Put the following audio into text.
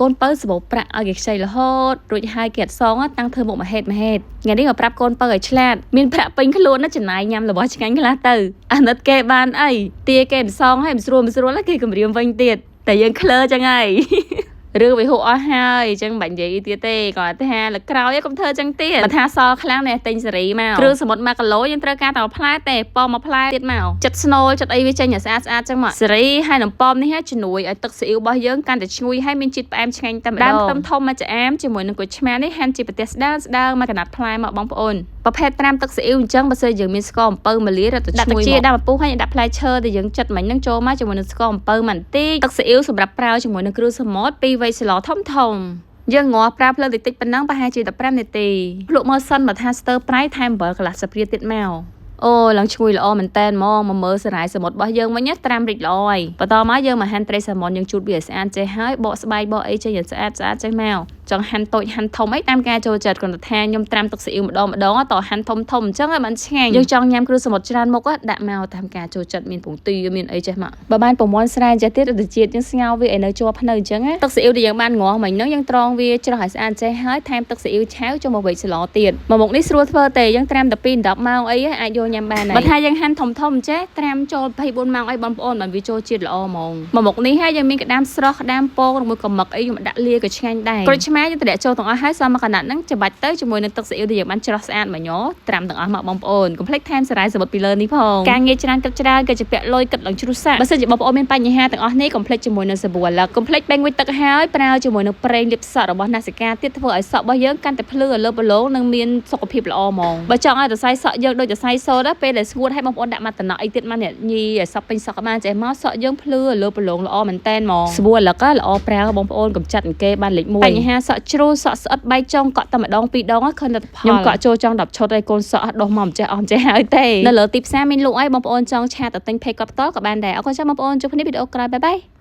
កូនបើសបោប្រាក់ឲ្យគេខ្ចីរហូតរួចហើយគេអត់សងតាំងធ្វើមុខមហេតុថ្ងៃនេះមកប្រាប់កូនបើឲ្យឆ្លាតមានប្រាក់ពេញខ្លួនណាចំណាយញ៉ាំរបស់ឆ្ងាញ់ខ្លះទៅអាណិតគេបានអីទាគេមិនសងឲ្យមិនស្រួលគេគម្រាមវិញទៀតតែយើងក្លើចឹងហើយរឿងវាហូរអស់ហើយអញ្ចឹងបាញ់និយាយទៀតទេគាត់ថាលើក្រោយកុំធ្វើចឹងទៀតបើថាសល់ខ្លាំងនេះទិញសេរីមកគ្រឿងសមុទ្រ1គីឡូយើងត្រូវការតែ1ផ្លែទេប៉ម1ផ្លែទៀតមកចិត្តស្នូលចិត្តអីវាចេញឲ្យស្អាតចឹងមកសេរីហើយនំប៉មនេះជំនួយឲ្យទឹកស៊ីអ៊ីវរបស់យើងកាន់តែឈ្ងុយហើយមានជាតិផ្អែមឆ្ងាញ់តែម្ដងដើមខ្ទឹមធំមកចាមជាមួយនឹងគុយឆ្មានេះហាន់ជាប្រទេសស្ដើងមកកណាត់ផ្លែមកបងប្អូនប្រភេទត្រាំទឹកស៊ីអ៊ីវអញ្ចឹងបើសិនយើងមានស្ករអំពៅម្លីរត់ទៅឈ្ងុយដាក់ដាក់ពុះហើយដាក់ផ្លែឈើដែលយើងចិត្តមិញនឹងចូលមកជាមួយនឹងស្ករអំពៅបន្តិចទឹកស៊ីអ៊ីវសម្រាប់ប្រើជាមួយនឹងគ្រឿងសមុទ្រ2វែកស្លធំយើងងាស់ប្រើភ្លើងតិចប៉ុណ្ណឹងប្រហែលជា15នាទីភ្លក់មើលសិនបើថាស្ទើរប្រៃថែមអំបិលកន្លះស្លាបព្រាទៀតមកអូឡើងឈ្ងុយល្អមែនតើមកមើលសារាយសមុទ្ររបស់យើងវិញត្រាំរីកល្អហើយបន្តមកយើងមកហាន់ត្រីសាម៉ុនយើងជូតវាស្អាតចេះហើយបកស្បែកបកអីចេះស្អាតចេះមកចង់ហាន់តូចហាន់ធំអីតាមការចូលចិត្តគ្រាន់តែថាខ្ញុំត្រាំទឹកស៊ីអ៊ីវម្ដងតោះហាន់ធំអញ្ចឹងឲ្យបានឆ្ងាញ់យើងចង់ញ៉ាំគ្រឿងសមុទ្រច្រើនមុខដាក់មកតាមការចូលចិត្តមានពងទាមានអីចេះមកបើបានប្រមន់ស្រែចេះទៀតទៅជាតិយើងស្ងោវាឲ្យនៅជាប់ភ្នៅអញ្ចឹងទឹកស៊ីអ៊ីវដែលយើងបានងាស់មិញហ្នឹងយើងត្រងវាច្រោះឲ្យស្អាតចេះហើយថែមទឹកស៊ីអ៊ីវឆៅចូលមកវែកស្លទៀតមកមុខនេះស្រួលធ្វើទេយើងត្រាំតែ2 10ម៉ោងអីអាចយកញ៉ាំបានហើយបើថាយើងហាន់ធំចេះត្រាំចូល24ម៉ោងអីបងប្អូនបានវាចូលជាតិល្អហ្មងមកមុខនេះហើយយើងមានក្តាមស្រស់ក្តាមពងឬមួយកមឹកអីយើងដាក់លាក៏ឆ្ងាញ់ដែរក្រូចឆ្មាយើងតម្លាក់ចូលទាំងអស់ហើយសមមកកណាត់ហ្នឹងច្បាច់ទៅជាមួយនឹងទឹកស៊ីអ៊ីវដែលយើងបានច្រោះស្អាតមកញ៉ត្រាំទាំងអស់មកបងប្អូនកុំភ្លេចថែមសារាយសមុទ្រពីលើនេះផងការងារច្រើនគិតច្រើនក៏ជាពាក់លុយគិតឡើងជ្រុះសាក់បើសិនជាបងប្អូនមានបញ្ហាទាំងអស់នេះកុំភ្លេចជាមួយនឹងសាប៊ូអាឡឹកកុំភ្លេចបេងវិចទឹកហើយប្រើជាមួយនឹងប្រេងលាបសក់របស់ណាសិកាទៀតធ្វើឲ្យសក់របស់យើងកាន់តែភ្លឺលើបឡងនិងមានសុខភាពល្អហ្មងបើចង់ឲ្យសរសៃសក់យើងដូចសរសៃសូត្រពេលដែលស្ងួតឲ្យបងប្អូនដាក់មកតំណក់អីទៀតមកនេះញីឲ្យសក់ពេញសក់បានចេះមកសក់យើងភ្លឺលើបឡងល្អមែនតែនហ្មងសាប៊ូអាឡឹកល្អប្រើបងប្អូនកំចាត់អង្គបានលេខ1បញ្ហាសក់ជ្រុលសក់ស្អិតបែកចុងកក់តែម្ដង2ដងឃើញលទ្ធផលខ្ញុំកក់ចូលចង់10ឈុតហើយកូនសក់ដុសមកមិនចេះហើយទេនៅលើទីផ្សារមានលក់ឲ្យបងប្អូនចង់ឆាតទៅទិញភេកផ្ទាល់ក៏បានដែរអរគុណចាស់បងប្អូនជួបគ្នាវីដេអូក្រោយបាយ